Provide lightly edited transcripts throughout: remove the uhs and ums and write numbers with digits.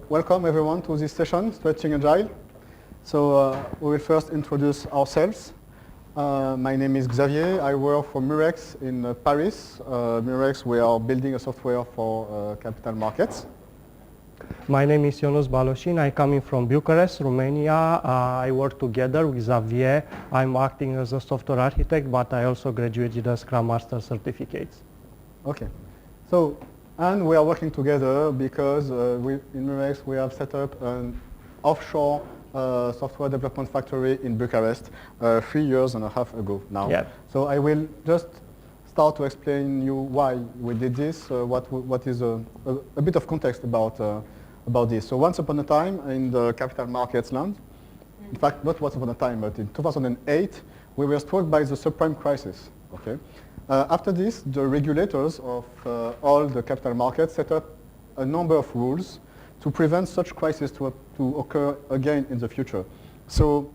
welcome everyone to this session, Stretching Agile. So we will first introduce ourselves. My name is Xavier. I work for Murex in Paris. Murex, we are building a software for capital markets. My name is Ionut Balosin. I'm coming from Bucharest, Romania. I work together with Xavier. I'm acting as a software architect, but I also graduated a Scrum Master certificates. Okay. So, and we are working together because in Murex we have set up an offshore software development factory in Bucharest 3.5 years ago now. Yeah. So I will just start to explain you why we did this, what is a bit of context about this. So once upon a time in the capital markets land, in fact not once upon a time, but in 2008, we were struck by the subprime crisis. Okay. After this, the regulators of all the capital markets set up a number of rules to prevent such crises to occur again in the future. So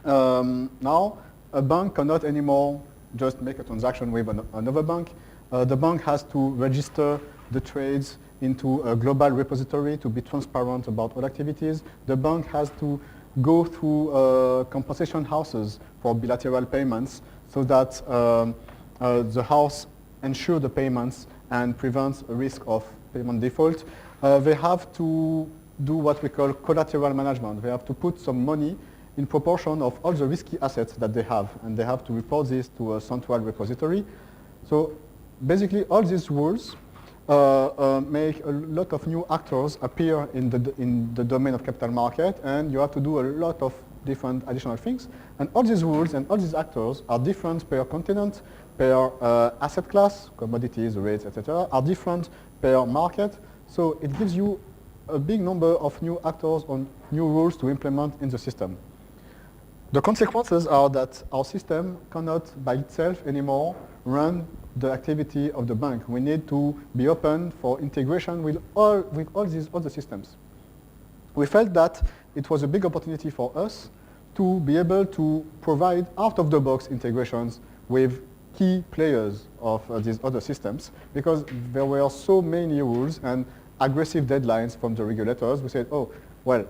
now a bank cannot anymore just make a transaction with another bank. The bank has to register the trades into a global repository to be transparent about all activities. The bank has to go through compensation houses for bilateral payments so that the house ensures the payments and prevents a risk of payment default. They have to do what we call collateral management. They have to put some money in proportion of all the risky assets that they have, and they have to report this to a central repository. So basically all these rules make a lot of new actors appear in the domain of capital market, and you have to do a lot of different additional things. And all these rules and all these actors are different per continent, per asset class, commodities, rates, etc., are different per market. So it gives you a big number of new actors on new rules to implement in the system. The consequences are that our system cannot by itself anymore run the activity of the bank. We need to be open for integration with all these other systems. We felt that it was a big opportunity for us to be able to provide out-of-the-box integrations with key players of these other systems, because there were so many rules and aggressive deadlines from the regulators. We said, oh, well,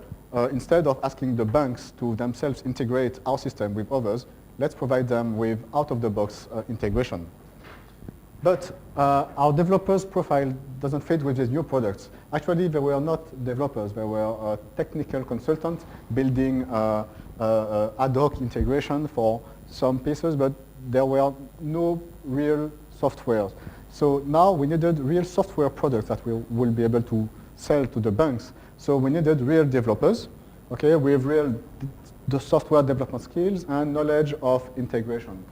instead of asking the banks to themselves integrate our system with others, let's provide them with out-of-the-box integration. But our developers' profile doesn't fit with these new products. Actually, they were not developers. They were technical consultants building ad hoc integration for some pieces, but there were no real software. So now we needed real software products that we will be able to sell to the banks. So we needed real developers, okay, with the software development skills and knowledge of integration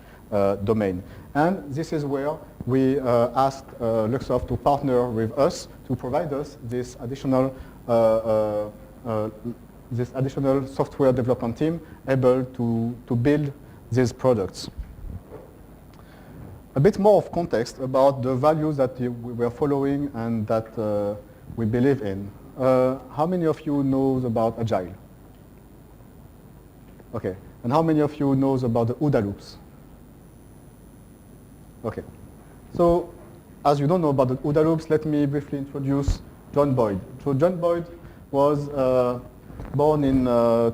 domain. And this is where we asked Luxoft to partner with us to provide us this additional software development team able to build these products. A bit more of context about the values that we were following and that we believe in. How many of you knows about Agile? Okay. And how many of you knows about the OODA loops? Okay. So, as you don't know about the OODA loops, let me briefly introduce John Boyd. So John Boyd was born in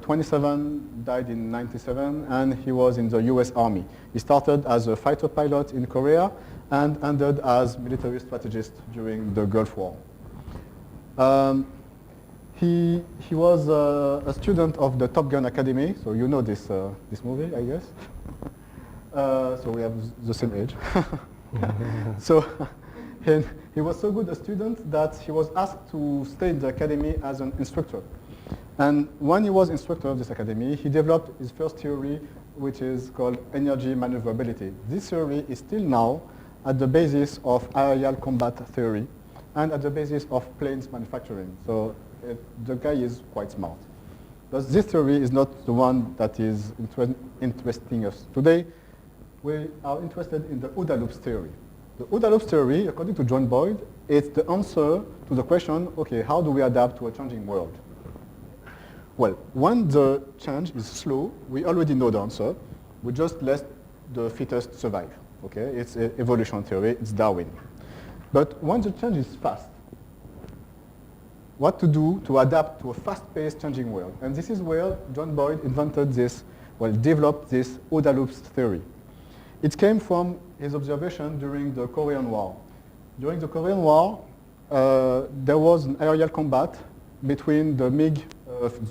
27, died in 97, and he was in the US Army. He started as a fighter pilot in Korea and ended as military strategist during the Gulf War. He was a student of the Top Gun Academy, so you know this movie, I guess. So we have the same age. So he was so good a student that he was asked to stay in the academy as an instructor. And when he was instructor of this academy, he developed his first theory, which is called energy maneuverability. This theory is still now at the basis of aerial combat theory and at the basis of planes manufacturing. So the guy is quite smart. But this theory is not the one that is interesting us today. We are interested in the OODA loops theory. The OODA loops theory, according to John Boyd, is the answer to the question, okay, how do we adapt to a changing world? Well, when the change is slow, we already know the answer. We just let the fittest survive. Okay, it's evolution theory, it's Darwin. But when the change is fast, what to do to adapt to a fast-paced changing world. And this is where John Boyd invented this, well, developed this OODA loops theory. It came from his observation during the Korean War. During the Korean War, there was an aerial combat between the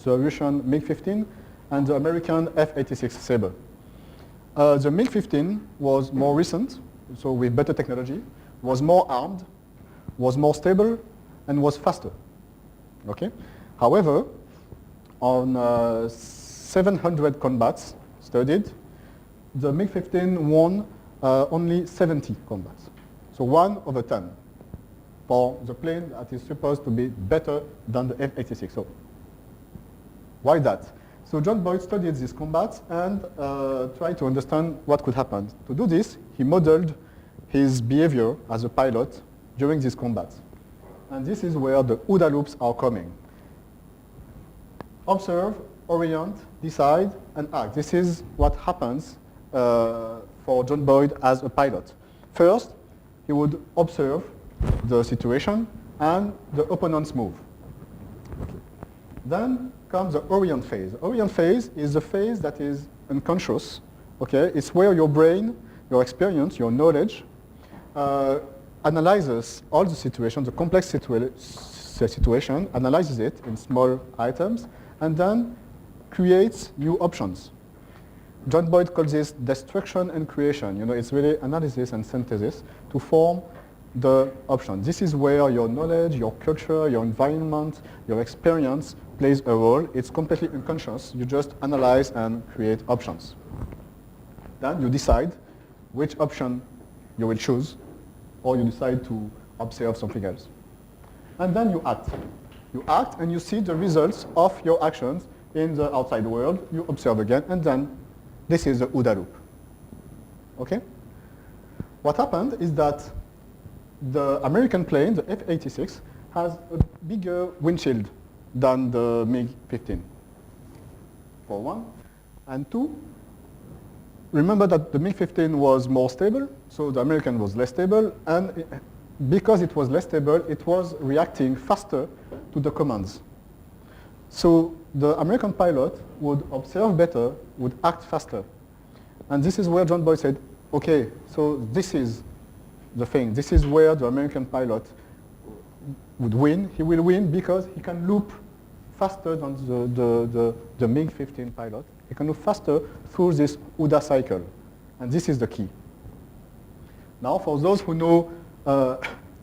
the Russian MiG-15 and the American F-86 Sabre. The MiG-15 was more recent, so with better technology, was more armed, was more stable, and was faster. Okay? However, on 700 combats studied, the MiG-15 won only 70 combats. So 1/10 for the plane that is supposed to be better than the F-86. So why that? So John Boyd studied these combats and tried to understand what could happen. To do this, he modeled his behavior as a pilot during these combats. And this is where the OODA loops are coming. Observe, orient, decide, and act. This is what happens for John Boyd as a pilot. First, he would observe the situation and the opponent's move. Then comes the orient phase. Orient phase is the phase that is unconscious. Okay? It's where your brain, your experience, your knowledge analyzes all the situation, the complex situation, analyzes it in small items, and then creates new options. John Boyd calls this destruction and creation. You know, it's really analysis and synthesis to form the option. This is where your knowledge, your culture, your environment, your experience plays a role. It's completely unconscious. You just analyze and create options. Then you decide which option you will choose, or you decide to observe something else. And then you act. You act and you see the results of your actions in the outside world. You observe again, and then this is the OODA loop. Okay? What happened is that the American plane, the F-86, has a bigger windshield than the MiG-15, for one. And two, remember that the MiG-15 was more stable, so the American was less stable, and because it was less stable, it was reacting faster to the commands. So the American pilot would observe better, would act faster. And this is where John Boyd said, okay, so this is the thing. This is where the American pilot would win. He will win because he can loop faster than the MiG-15 pilot. He can loop faster through this OODA cycle. And this is the key. Now, for those who know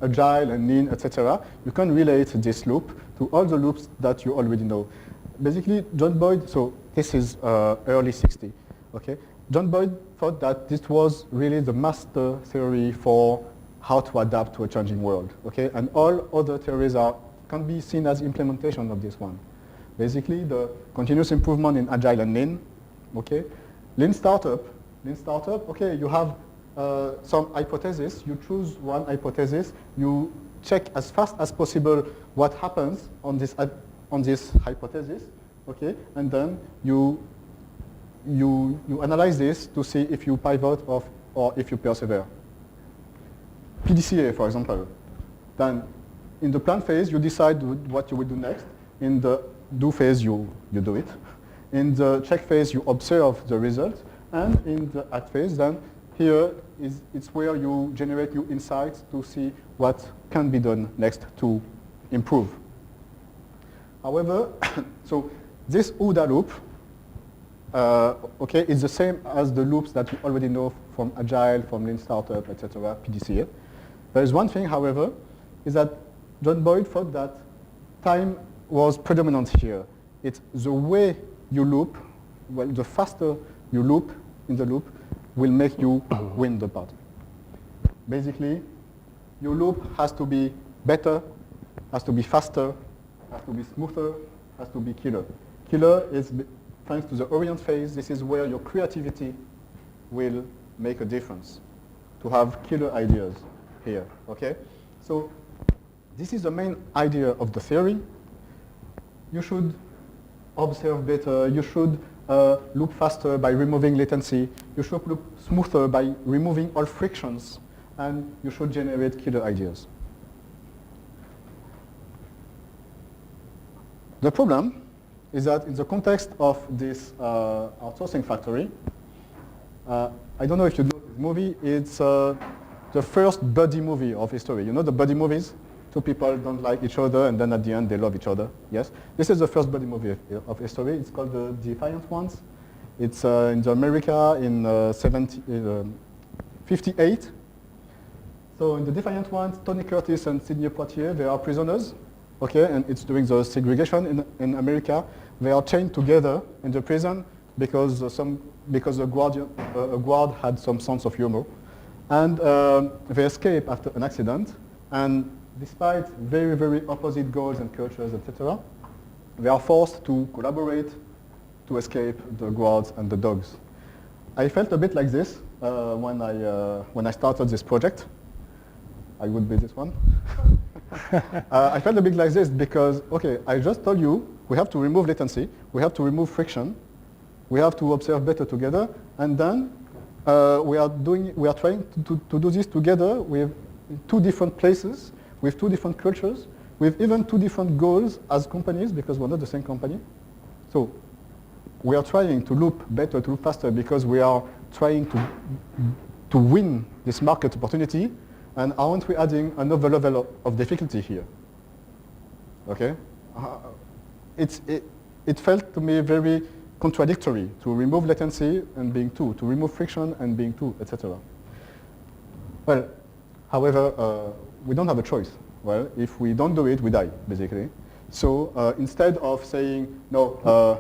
Agile and Lean, etc., you can relate this loop to all the loops that you already know. Basically, John Boyd, so this is early 60s, okay? John Boyd thought that this was really the master theory for how to adapt to a changing world, okay? And all other theories can be seen as implementation of this one. Basically, the continuous improvement in Agile and Lean, okay? Lean startup, okay, you have some hypothesis, you choose one hypothesis, you check as fast as possible what happens on this hypothesis, okay, and then you analyze this to see if you pivot or if you persevere. PDCA, for example. Then in the plan phase, you decide what you will do next. In the do phase, you do it. In the check phase, you observe the result. And in the act phase, then here it's where you generate new insights to see what can be done next to improve. However, so this OODA loop, okay, is the same as the loops that you already know from Agile, from Lean Startup, etc., PDCA. There is one thing, however, is that John Boyd thought that time was predominant here. It's the way you loop, well, the faster you loop in the loop will make you win the party. Basically, your loop has to be better, has to be faster, has to be smoother, has to be killer. Killer is, thanks to the orient phase, this is where your creativity will make a difference, to have killer ideas here, okay? So this is the main idea of the theory. You should observe better, you should loop faster by removing latency, you should loop smoother by removing all frictions, and you should generate killer ideas. The problem is that in the context of this outsourcing factory, I don't know if you know this movie, it's the first buddy movie of history. You know the buddy movies? Two people don't like each other and then at the end they love each other, yes? This is the first buddy movie of history. It's called the Defiant Ones. It's in the America in 58. So in the Defiant Ones, Tony Curtis and Sidney Poitier, they are prisoners, okay? And it's during the segregation in America. They are chained together in the prison because a guard had some sense of humor. And they escape after an accident. And despite very, very opposite goals and cultures, etc., they are forced to collaborate to escape the guards and the dogs. I felt a bit like this when I started this project. I would be this one. I felt a bit like this because, okay, I just told you we have to remove latency, we have to remove friction, we have to observe better together, and then we are trying to do this together with two different places, with two different cultures, with even two different goals as companies, because we're not the same company. So we are trying to loop better, to loop faster, because we are trying to win this market opportunity, and aren't we adding another level of difficulty here? Okay? It felt to me very contradictory to remove latency and being two, to remove friction and being two, etc. Well, however, we don't have a choice. Well, if we don't do it, we die, basically. So instead of saying, no,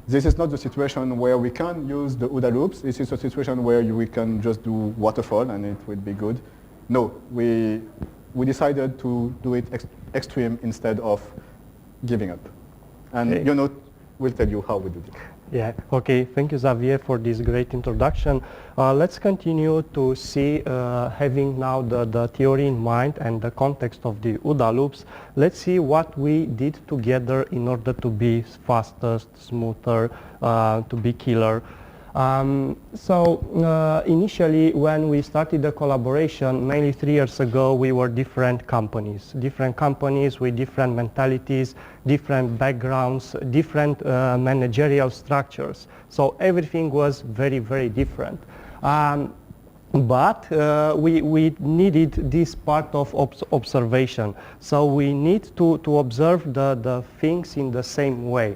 this is not the situation where we can use the OODA loops, this is a situation where we can just do waterfall and it will be good. No, we decided to do it extreme instead of giving up. And Ionut will tell you how we do it. Yeah, okay, thank you Xavier for this great introduction. Let's continue to see, having now the theory in mind and the context of the OODA loops, let's see what we did together in order to be faster, smoother, to be killer. Initially when we started the collaboration, mainly 3 years ago, we were different companies with different mentalities, different backgrounds, different managerial structures. So everything was very, very different. But we needed this part of observation. So we need to observe the things in the same way.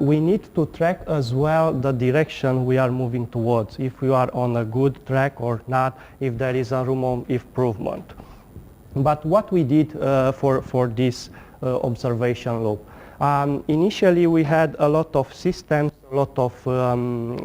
We need to track as well the direction we are moving towards, if we are on a good track or not, if there is a room of improvement. But what we did for this observation loop? Initially we had a lot of systems, a lot of,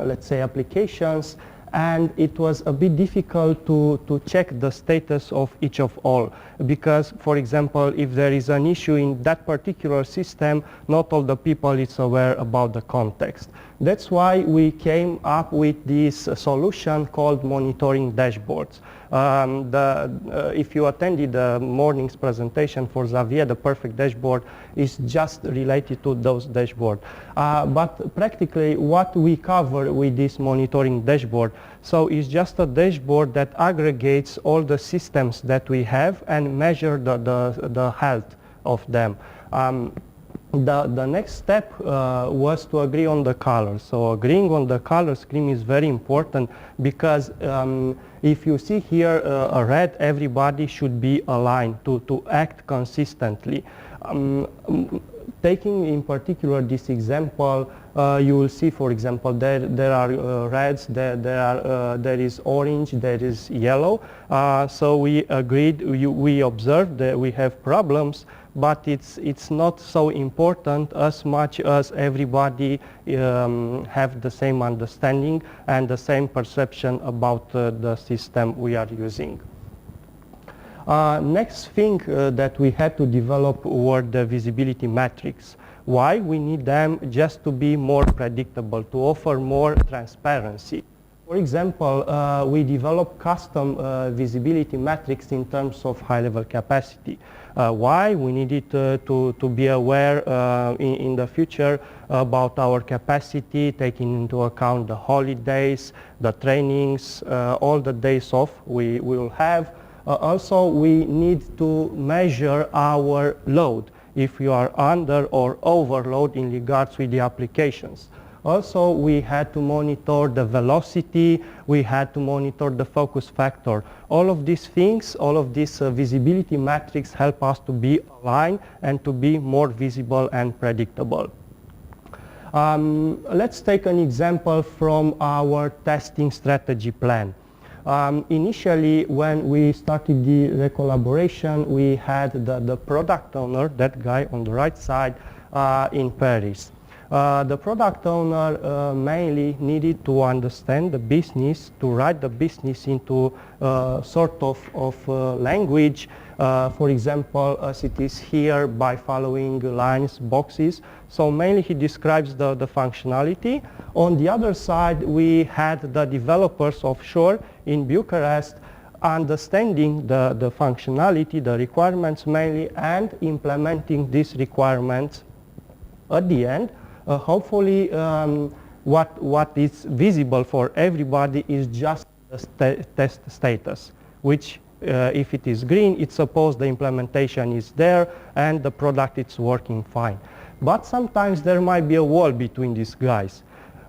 let's say, applications, and it was a bit difficult to check the status of each of all, because, for example, if there is an issue in that particular system, not all the people is aware about the context. That's why we came up with this solution called monitoring dashboards. If you attended the morning's presentation for Xavier, the perfect dashboard is just related to those dashboards. But practically what we cover with this monitoring dashboard, so it's just a dashboard that aggregates all the systems that we have and measure the health of them. The next step was to agree on the colors. So agreeing on the color scheme is very important, because if you see here a red, everybody should be aligned to act consistently. Taking in particular this example, you will see, for example, there are reds, there is orange, there is yellow. So we agreed, we observed that we have problems, but it's not so important as much as everybody have the same understanding and the same perception about the system we are using. Next thing that we had to develop were the visibility metrics. Why? We need them just to be more predictable, to offer more transparency. For example, we developed custom visibility metrics in terms of high-level capacity. Why? We needed to be aware in the future about our capacity, taking into account the holidays, the trainings, all the days off we will have. Also, we need to measure our load. if you are under or overload in regards with the applications. Also, we had to monitor the velocity, we had to monitor the focus factor. All of these things, all of these visibility metrics help us to be aligned and to be more visible and predictable. Let's take an example from our testing strategy plan. Initially, when we started the collaboration, we had the product owner, that guy on the right side, in Paris. The product owner mainly needed to understand the business, to write the business into sort of language, for example, as it is here by following lines, boxes. So mainly he describes the functionality. On the other side, we had the developers offshore in Bucharest understanding the functionality, the requirements mainly, and implementing these requirements at the end. Hopefully, what is visible for everybody is just the test status, which if it is green, it's supposed the implementation is there and the product is working fine. But sometimes there might be a wall between these guys.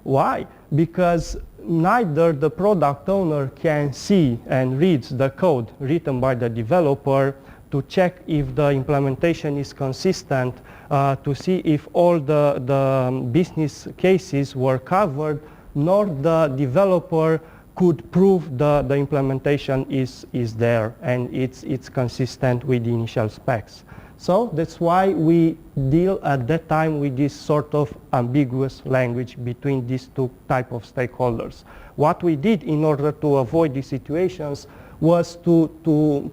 Why? Because neither the product owner can see and reads the code written by the developer to check if the implementation is consistent, to see if all the business cases were covered, nor the developer could prove the implementation is there and it's consistent with the initial specs. So that's why we deal at that time with this sort of ambiguous language between these two types of stakeholders. What we did in order to avoid these situations was to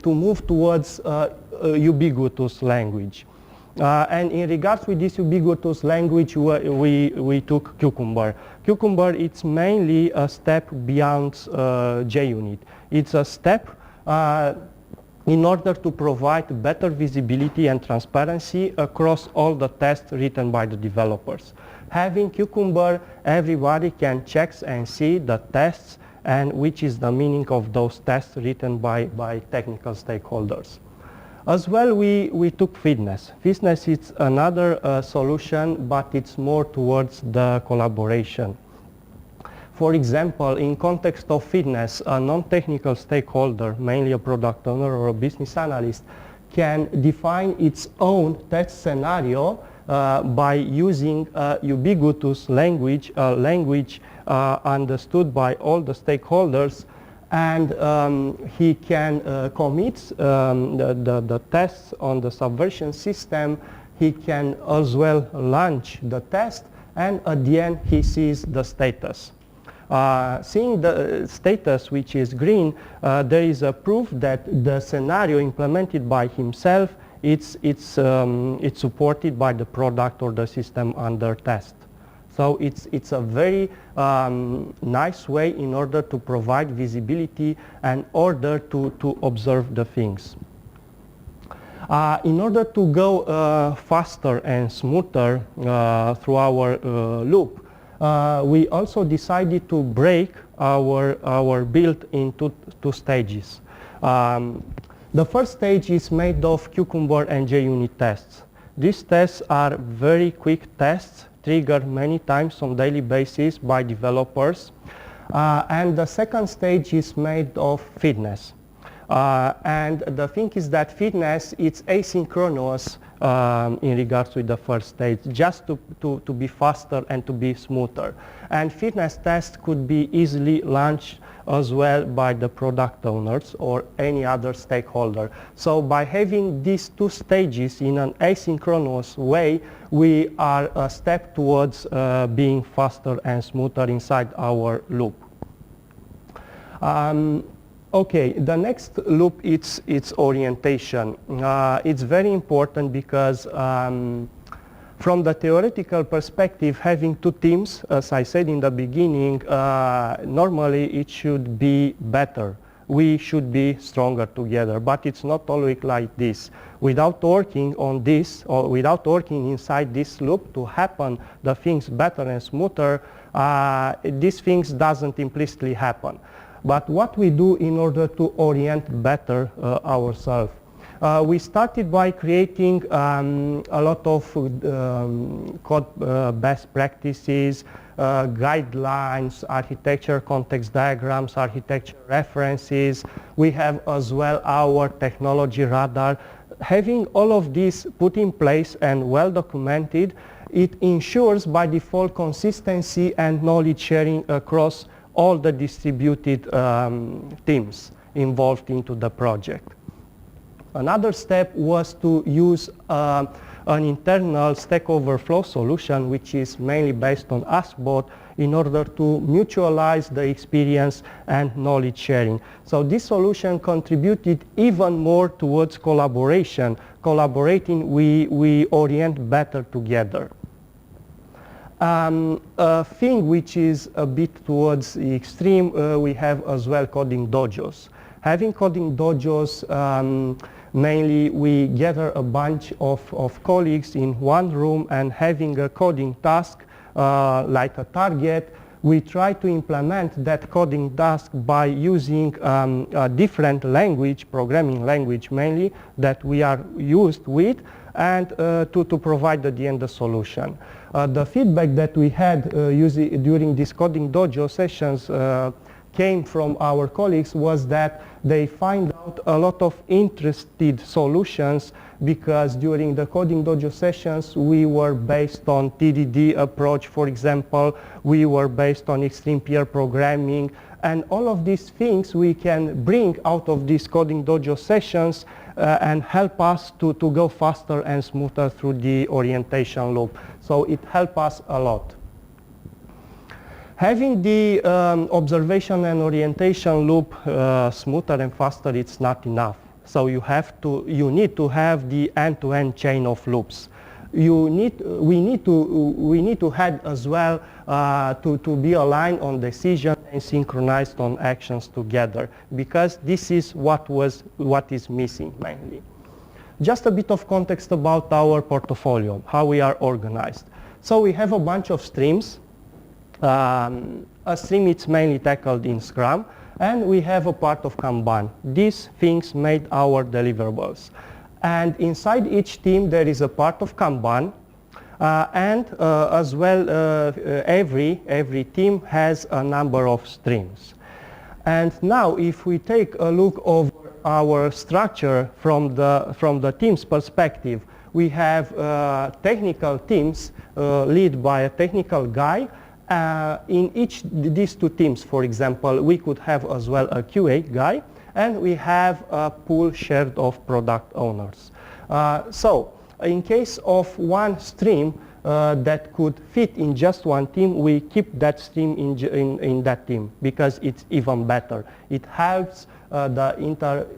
move towards ubiquitous language. And in regards with this ubiquitous language, we took Cucumber. Cucumber, it's mainly a step beyond JUnit. It's a step in order to provide better visibility and transparency across all the tests written by the developers. Having Cucumber, everybody can check and see the tests and which is the meaning of those tests written by technical stakeholders. As well, we took Fitness. Fitness is another solution, but it's more towards the collaboration. For example, in context of Fitness, a non-technical stakeholder, mainly a product owner or a business analyst, can define its own test scenario by using a ubiquitous language, understood by all the stakeholders, and he can commit the tests on the subversion system. He can as well launch the test, and at the end he sees the status. Seeing the status, which is green, there is a proof that the scenario implemented by himself, it's supported by the product or the system under test. So it's a very nice way in order to provide visibility and order to observe the things. In order to go faster and smoother through our loop, we also decided to break our build into two stages. The first stage is made of Cucumber and JUnit tests. These tests are very quick tests, triggered many times on daily basis by developers. And the second stage is made of Fitness. And the thing is that Fitness, it's asynchronous in regards to the first stage, just to be faster and to be smoother. And Fitness tests could be easily launched as well by the product owners or any other stakeholder. So by having these two stages in an asynchronous way, we are a step towards being faster and smoother inside our loop. Okay, the next loop, it's orientation. It's very important because from the theoretical perspective, having two teams, as I said in the beginning, normally it should be better. We should be stronger together, but it's not always like this. Without working on this, or without working inside this loop to happen the things better and smoother, these things doesn't implicitly happen. But what we do in order to orient better ourselves? We started by creating a lot of code best practices, guidelines, architecture context diagrams, architecture references. We have as well our technology radar. Having all of this put in place and well documented, it ensures by default consistency and knowledge sharing across all the distributed teams involved into the project. Another step was to use an internal Stack Overflow solution, which is mainly based on AskBot, in order to mutualize the experience and knowledge sharing. So this solution contributed even more towards collaboration. Collaborating, we orient better together. A thing which is a bit towards the extreme, we have as well coding dojos. Having coding dojos, mainly we gather a bunch of colleagues in one room and having a coding task like a target. We try to implement that coding task by using a different language, programming language mainly, that we are used with, and to provide at the end the solution. The feedback that we had during these coding dojo sessions came from our colleagues was that they find out a lot of interested solutions, because during the coding dojo sessions we were based on TDD approach, for example, we were based on extreme peer programming, and all of these things we can bring out of these coding dojo sessions and help us to go faster and smoother through the orientation loop. So it helped us a lot. Having the observation and orientation loop smoother and faster, it's not enough. So you need to have the end-to-end chain of loops. We need to have as well to be aligned on decision and synchronized on actions together, because this is what is missing mainly. Just a bit of context about our portfolio, how we are organized. So we have a bunch of streams. A stream is mainly tackled in Scrum, and we have a part of Kanban. These things made our deliverables. And inside each team there is a part of Kanban, and as well every team has a number of streams. And now if we take a look over our structure from the team's perspective, we have technical teams led by a technical guy. In these two teams, for example, we could have as well a QA guy, and we have a pool shared of product owners. So in case of one stream that could fit in just one team, we keep that stream in that team, because it's even better. It helps the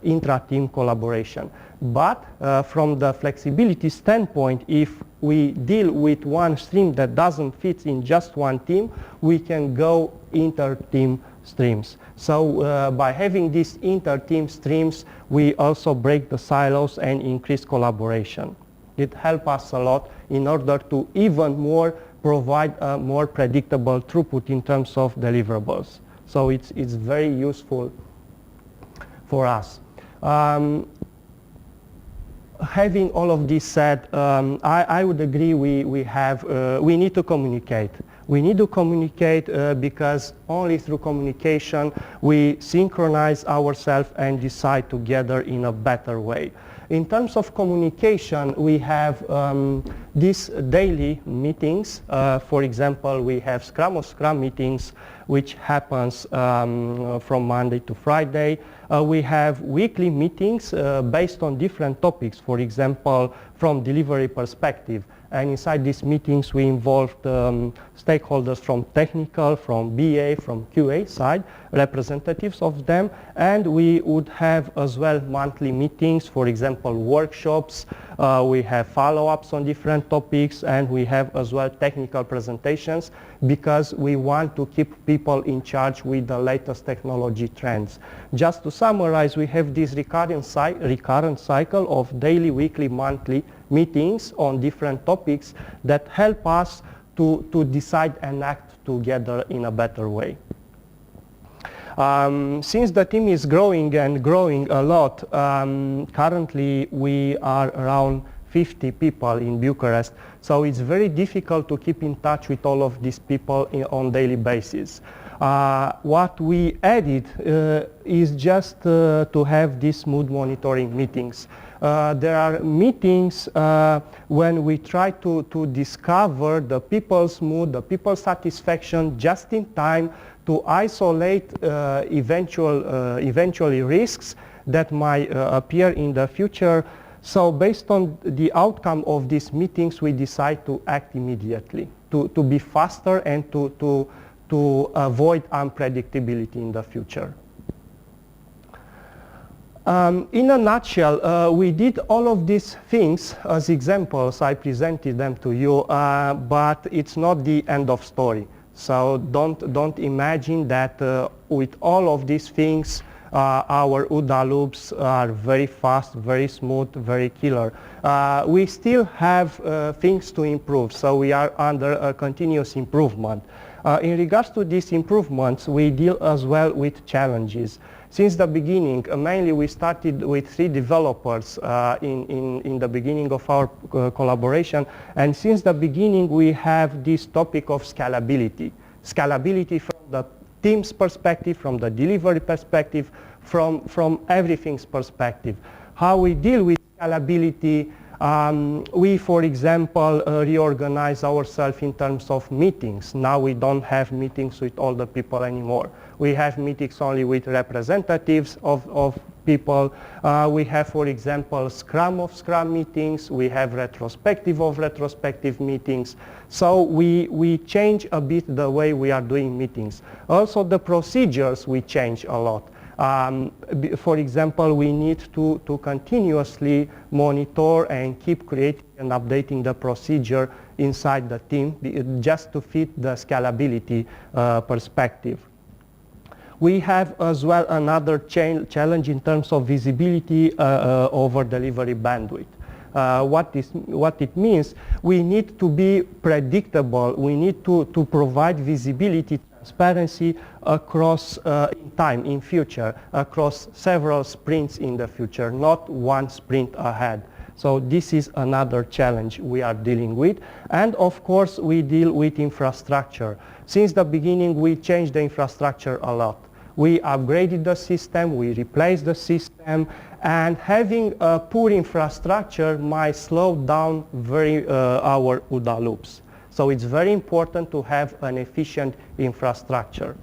intra-team collaboration. But from the flexibility standpoint, if we deal with one stream that doesn't fit in just one team, we can go inter-team streams. So by having these inter-team streams, we also break the silos and increase collaboration. It helps us a lot in order to even more provide a more predictable throughput in terms of deliverables. So it's very useful for us. Having all of this said, I would agree we need to communicate. We need to communicate because only through communication we synchronize ourselves and decide together in a better way. In terms of communication, we have these daily meetings. For example, we have Scrum meetings, which happens from Monday to Friday. We have weekly meetings based on different topics, for example, from delivery perspective. And inside these meetings, we involved stakeholders from technical, from BA, from QA side, representatives of them. And we would have as well monthly meetings, for example, workshops. We have follow-ups on different topics, and we have as well technical presentations, because we want to keep people in charge with the latest technology trends. Just to summarize, we have this recurrent cycle of daily, weekly, monthly meetings on different topics that help us to decide and act together in a better way. Since the team is growing and growing a lot, currently we are around 50 people in Bucharest, so it's very difficult to keep in touch with all of these people on daily basis. What we added is just to have these mood monitoring meetings. There are meetings when we try to discover the people's mood, the people's satisfaction just in time to isolate eventually risks that might appear in the future. So based on the outcome of these meetings, we decide to act immediately, to be faster and to avoid unpredictability in the future. In a nutshell, we did all of these things as examples. I presented them to you, but it's not the end of story. So don't imagine that with all of these things, our OODA loops are very fast, very smooth, very killer. We still have things to improve, so we are under a continuous improvement. In regards to these improvements, we deal as well with challenges. Since the beginning, mainly we started with 3 developers in the beginning of our collaboration, and since the beginning we have this topic of scalability. Scalability from the team's perspective, from the delivery perspective, from everything's perspective. How we deal with scalability, we, for example, reorganize ourselves in terms of meetings. Now we don't have meetings with all the people anymore. We have meetings only with representatives of people. We have, for example, Scrum of Scrum meetings. We have retrospective of retrospective meetings. So we change a bit the way we are doing meetings. Also the procedures we change a lot. For example, we need to continuously monitor and keep creating and updating the procedure inside the team just to fit the scalability perspective. We have as well another challenge in terms of visibility over delivery bandwidth. What it means, we need to be predictable. We need to provide visibility, transparency across in time, in future, across several sprints in the future, not one sprint ahead. So this is another challenge we are dealing with. And of course, we deal with infrastructure. Since the beginning, we changed the infrastructure a lot. We upgraded the system, we replaced the system, and having a poor infrastructure might slow down our OODA loops. So it's very important to have an efficient infrastructure.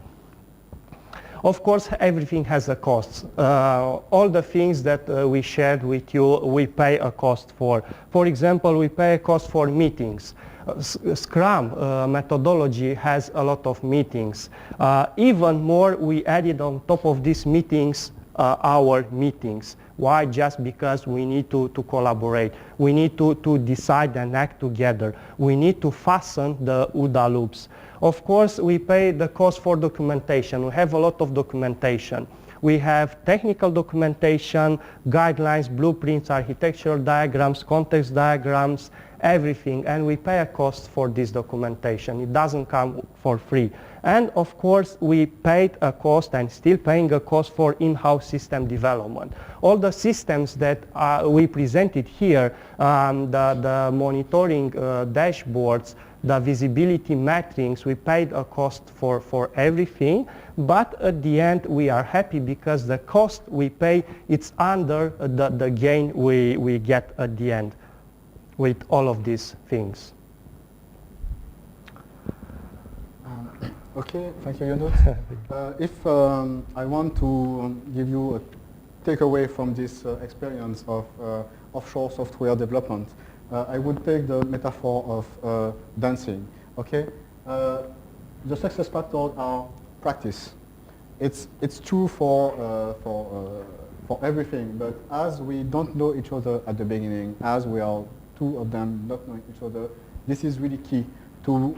Of course, everything has a cost. All the things that we shared with you, we pay a cost for. For example, we pay a cost for meetings. Scrum methodology has a lot of meetings. Even more, we added on top of these meetings our meetings. Why? Just because we need to collaborate. We need to decide and act together. We need to fasten the OODA loops. Of course, we pay the cost for documentation. We have a lot of documentation. We have technical documentation, guidelines, blueprints, architectural diagrams, context diagrams, everything, and we pay a cost for this documentation. It doesn't come for free. And of course, we paid a cost and still paying a cost for in-house system development. All the systems that we presented here, the monitoring dashboards, the visibility metrics, we paid a cost for everything, but at the end we are happy because the cost we pay, it's under the gain we get at the end with all of these things. Okay, thank you, Ionut. If I want to give you a takeaway from this experience of offshore software development, I would take the metaphor of dancing. Okay, the success factors are practice. It's true for everything, but as we don't know each other at the beginning, as we are two of them not knowing each other, this is really key to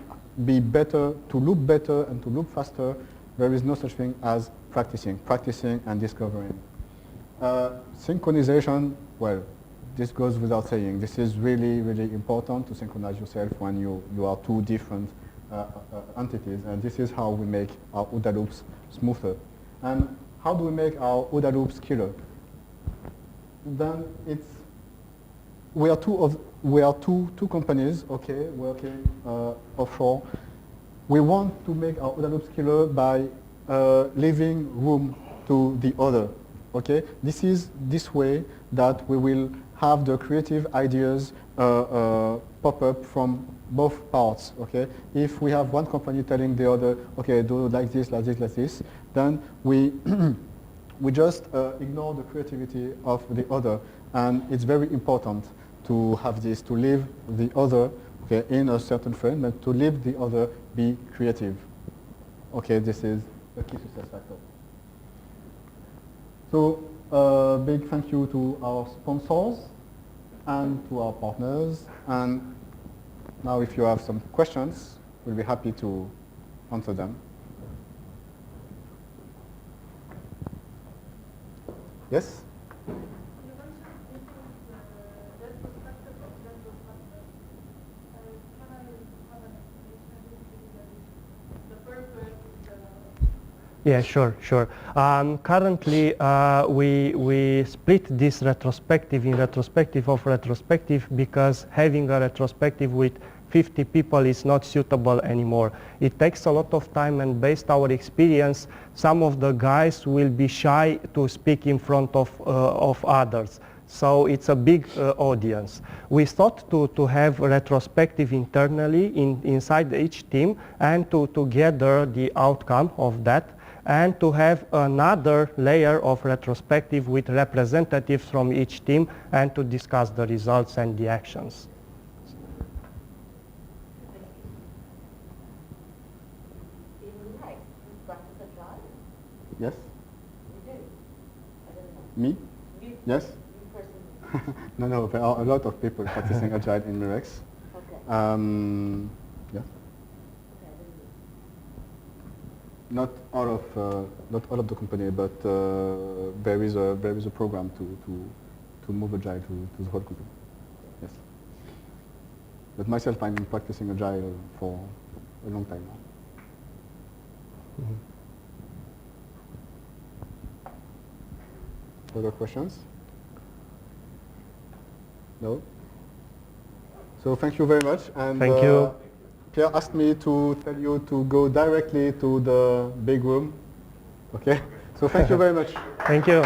be better, to loop better and to loop faster. There is no such thing as practicing and discovering. Synchronization, well, this goes without saying. This is really, really important to synchronize yourself when you are two different entities, and this is how we make our OODA loops smoother. And how do we make our OODA loops killer? Then we are two companies, okay, working offshore. We want to make our OODA loops killer by leaving room to the other, okay? This is this way that we will have the creative ideas pop up from both parts, okay? If we have one company telling the other, okay, do like this, like this, like this, then we we just ignore the creativity of the other, and it's very important to have this, to leave the other, okay, in a certain frame, and to leave the other be creative. Okay, this is a key success factor. So, big thank you to our sponsors and to our partners. And now if you have some questions, we'll be happy to answer them. Yes? Yeah, sure. Currently, we split this retrospective in retrospective of retrospective because having a retrospective with 50 people is not suitable anymore. It takes a lot of time, and based on our experience, some of the guys will be shy to speak in front of others. So it's a big audience. We thought to have retrospective internally inside each team and to gather the outcome of that, and to have another layer of retrospective with representatives from each team and to discuss the results and the actions. Yes? You do? I don't know. Me? You, Yes? you personally. No, there are a lot of people practicing Agile in Murex. Okay. Yeah. Okay, Not all of the company, but there is a program to move Agile to the whole company. Yes. But myself, I'm practicing Agile for a long time now. Mm-hmm. Other questions? No? So thank you very much. And Thank you. Pierre asked me to tell you to go directly to the big room. Okay? So thank you very much. Thank you.